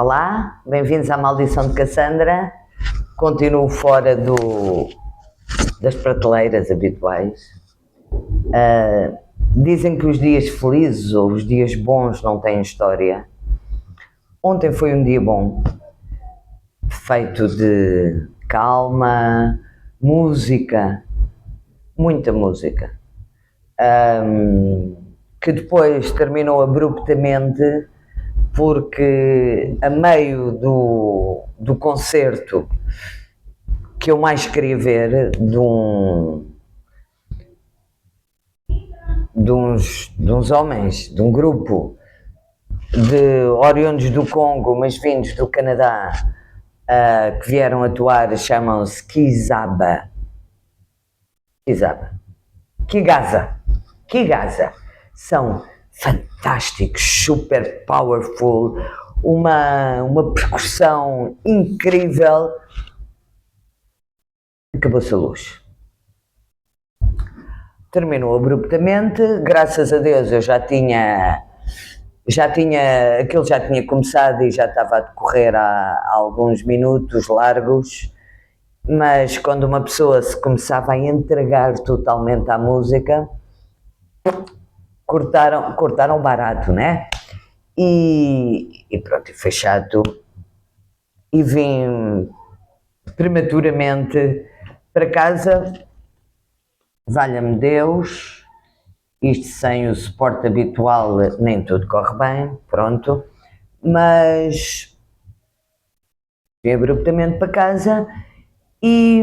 Olá, bem-vindos à Maldição de Cassandra. Continuo fora das prateleiras habituais. Dizem que os dias felizes ou os dias bons não têm história. Ontem foi um dia bom, feito de calma, música, muita música, que depois terminou abruptamente porque a meio do concerto que eu mais queria ver, de uns homens, de um grupo de oriundos do Congo, mas vindos do Canadá, que vieram atuar, chamam-se Kigaza. São fantásticos, super powerful, uma percussão incrível. Acabou-se a luz. Terminou abruptamente, graças a Deus eu aquilo já tinha começado e já estava a decorrer há alguns minutos largos, mas quando uma pessoa se começava a entregar totalmente à música, cortaram barato, né? E pronto, foi chato. E vim prematuramente para casa, valha-me Deus, isto sem o suporte habitual nem tudo corre bem, pronto, mas vim abruptamente para casa e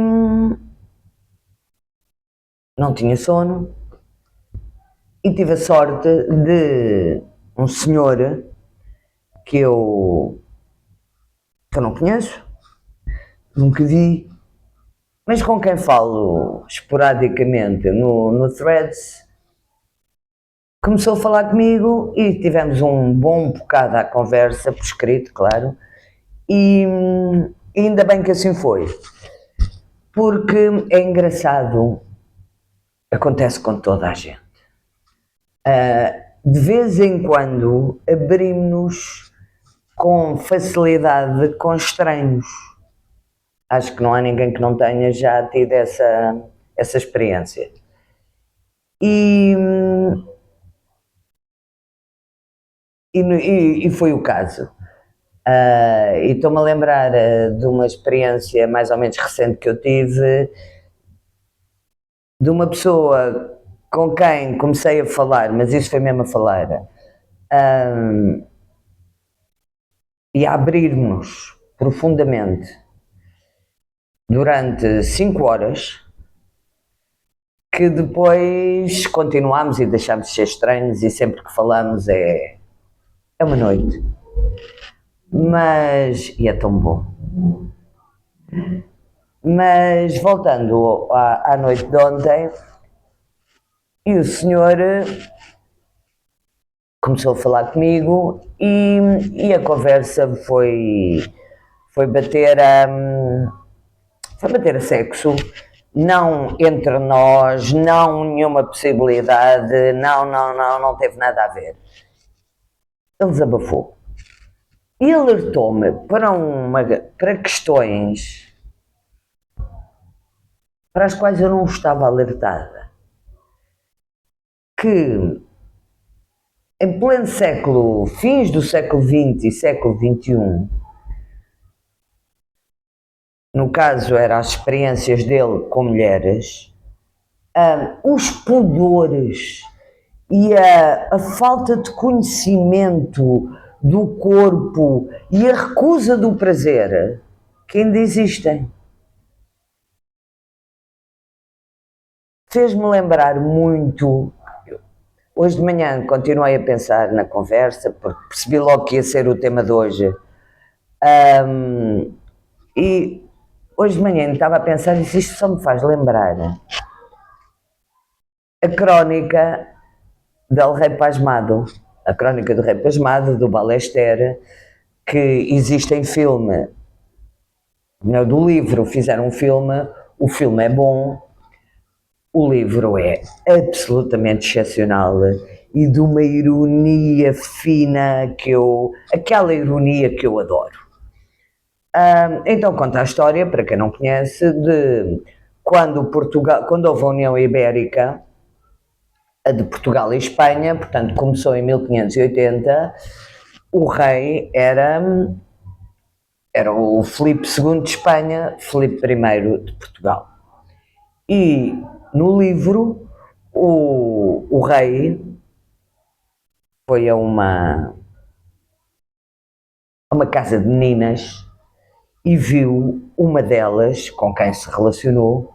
não tinha sono e tive a sorte de um senhor que eu não conheço, nunca vi, mas com quem falo esporadicamente no Threads, começou a falar comigo e tivemos um bom bocado à conversa, por escrito, claro, e ainda bem que assim foi, porque é engraçado, acontece com toda a gente. De vez em quando abrimos-nos com facilidade com estranhos. Acho que não há ninguém que não tenha já tido essa experiência. E foi o caso. E estou-me a lembrar de uma experiência mais ou menos recente que eu tive, de uma pessoa com quem comecei a falar, mas isso foi mesmo a falar, e a abrir-nos profundamente durante 5 horas, que depois continuámos e deixámos de ser estranhos e sempre que falamos é uma noite. E é tão bom. Mas voltando à noite de ontem, e o senhor começou a falar comigo e a conversa foi bater a sexo, não entre nós, não nenhuma possibilidade, não teve nada a ver. Ele desabafou e alertou-me para questões para as quais eu não estava alertada, que em pleno século, fins do século XX e século XXI, no caso eram as experiências dele com mulheres, os pudores e a falta de conhecimento do corpo e a recusa do prazer que ainda existem. Fez-me lembrar muito. Hoje de manhã continuei a pensar na conversa, porque percebi logo que ia ser o tema de hoje. E hoje de manhã estava a pensar, e isto só me faz lembrar a crónica del Rei Pasmado, a crónica do Rei Pasmado, do Balester, que existe em filme. Do livro fizeram um filme, o filme é bom, o livro é absolutamente excepcional e de uma ironia fina aquela ironia que eu adoro. Então conta a história, para quem não conhece, de quando houve a União Ibérica, a de Portugal e Espanha, portanto começou em 1580, o rei era o Filipe II de Espanha, Filipe I de Portugal. E no livro o rei foi a uma casa de meninas e viu uma delas, com quem se relacionou,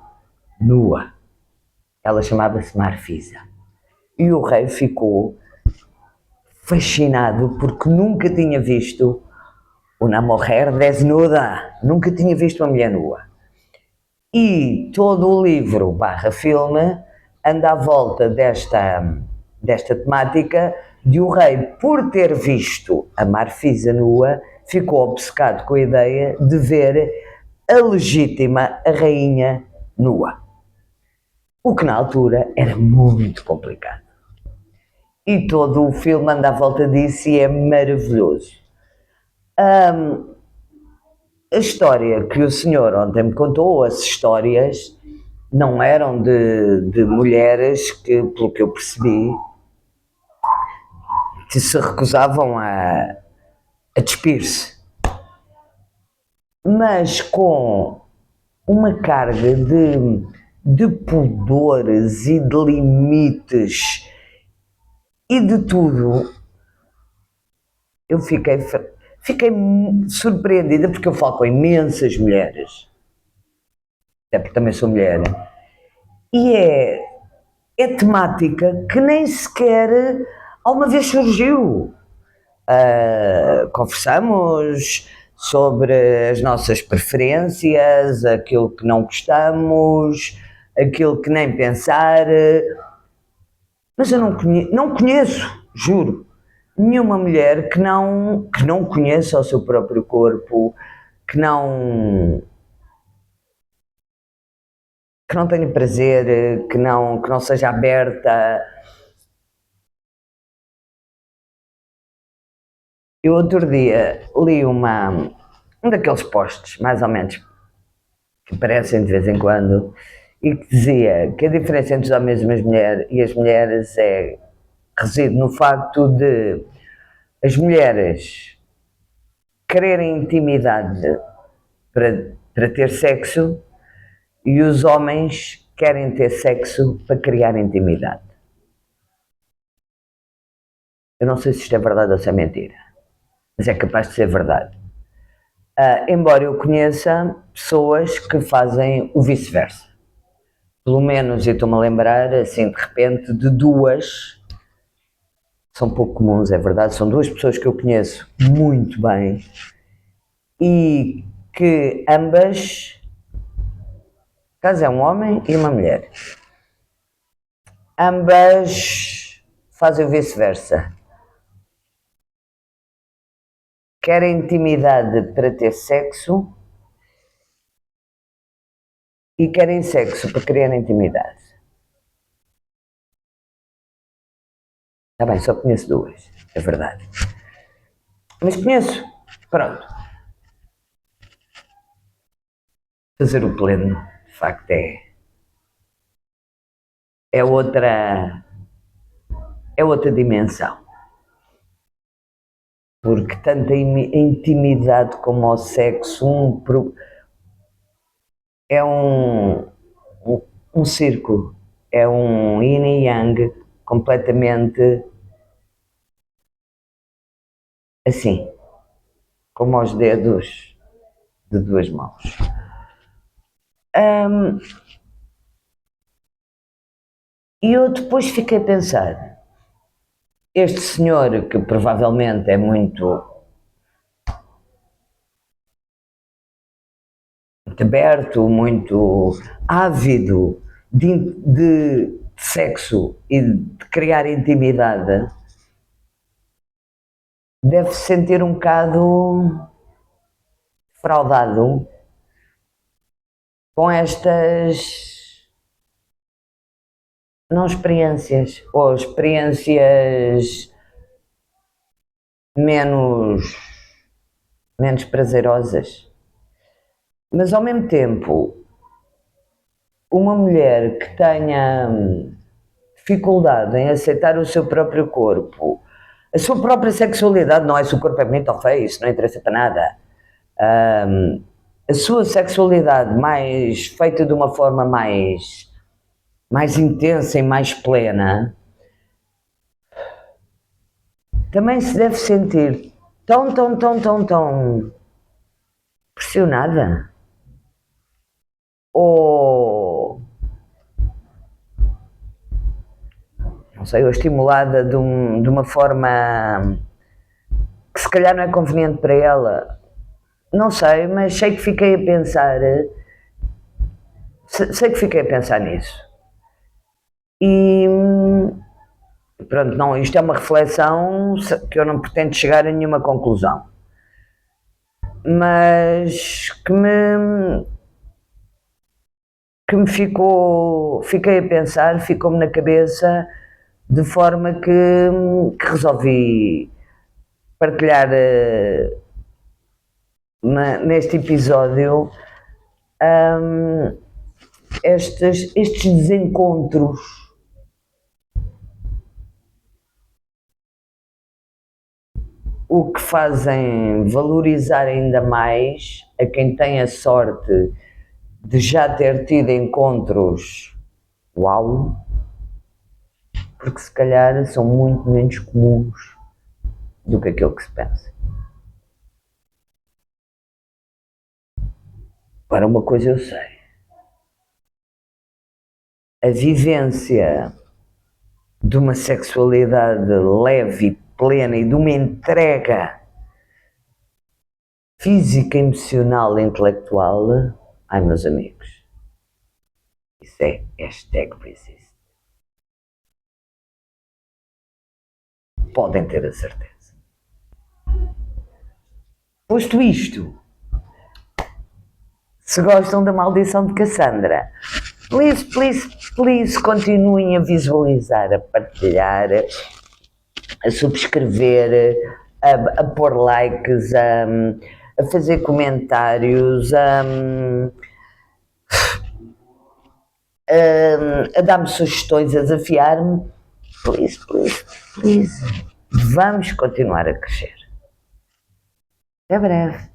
nua. Ela chamava-se Marfisa. E o rei ficou fascinado porque nunca tinha visto uma mulher desnuda, nunca tinha visto uma mulher nua. E todo o livro / filme anda à volta desta temática de o rei, por ter visto a Marfisa nua, ficou obcecado com a ideia de ver a legítima, a rainha nua. O que na altura era muito complicado. E todo o filme anda à volta disso e é maravilhoso. A história que o senhor ontem me contou, as histórias, não eram de mulheres que, pelo que eu percebi, que se recusavam a despir-se, mas com uma carga de pudores e de limites e de tudo. Eu fiquei surpreendida porque eu falo com imensas mulheres, até porque também sou mulher, e é temática que nem sequer alguma vez surgiu. Conversamos sobre as nossas preferências, aquilo que não gostamos, aquilo que nem pensar, mas eu não conheço, juro, nenhuma mulher que não conheça o seu próprio corpo, que não tenha prazer, que não seja aberta. Eu outro dia li um daqueles posts, mais ou menos, que aparecem de vez em quando, e que dizia que a diferença entre os homens e as mulheres reside no facto de as mulheres quererem intimidade para ter sexo e os homens querem ter sexo para criar intimidade. Eu não sei se isto é verdade ou se é mentira, mas é capaz de ser verdade. Embora eu conheça pessoas que fazem o vice-versa. Pelo menos eu estou-me a lembrar, assim, de repente, de duas, são pouco comuns, é verdade, são duas pessoas que eu conheço muito bem e que ambas, caso é um homem e uma mulher, ambas fazem o vice-versa. Querem intimidade para ter sexo e querem sexo para criar intimidade. Está bem, só conheço duas, é verdade. Mas conheço, pronto. Fazer o pleno, de facto, é outra dimensão. Porque tanto a intimidade como o sexo é um círculo, é um yin e yang completamente assim, como aos dedos de duas mãos. E eu depois fiquei a pensar, este senhor que provavelmente é muito aberto, muito ávido de sexo e de criar intimidade, deve se sentir um bocado fraudado com estas não experiências, ou experiências menos prazerosas. Mas ao mesmo tempo, uma mulher que tenha dificuldade em aceitar o seu próprio corpo, a sua própria sexualidade, não é se o corpo é bonito ou feio, isso não interessa para nada. A sua sexualidade mais feita de uma forma mais intensa e mais plena, também se deve sentir tão pressionada. Ou, não sei, ou estimulada de uma forma que se calhar não é conveniente para ela. Não sei, mas sei que fiquei a pensar, nisso. E pronto, não, isto é uma reflexão que eu não pretendo chegar a nenhuma conclusão, mas fiquei a pensar, ficou-me na cabeça, de forma que resolvi partilhar neste episódio estes desencontros o que fazem valorizar ainda mais a quem tem a sorte de já ter tido encontros uau, porque se calhar são muito menos comuns do que aquilo que se pensa. Para uma coisa eu sei, a vivência de uma sexualidade leve e plena e de uma entrega física, emocional e intelectual, ai meus amigos, isso é #resist. Podem ter a certeza. Posto isto, se gostam da maldição de Cassandra, please continuem a visualizar, a partilhar, a subscrever, a pôr likes, a fazer comentários, a dar-me sugestões, a desafiar-me. Please. Vamos continuar a crescer. Até breve.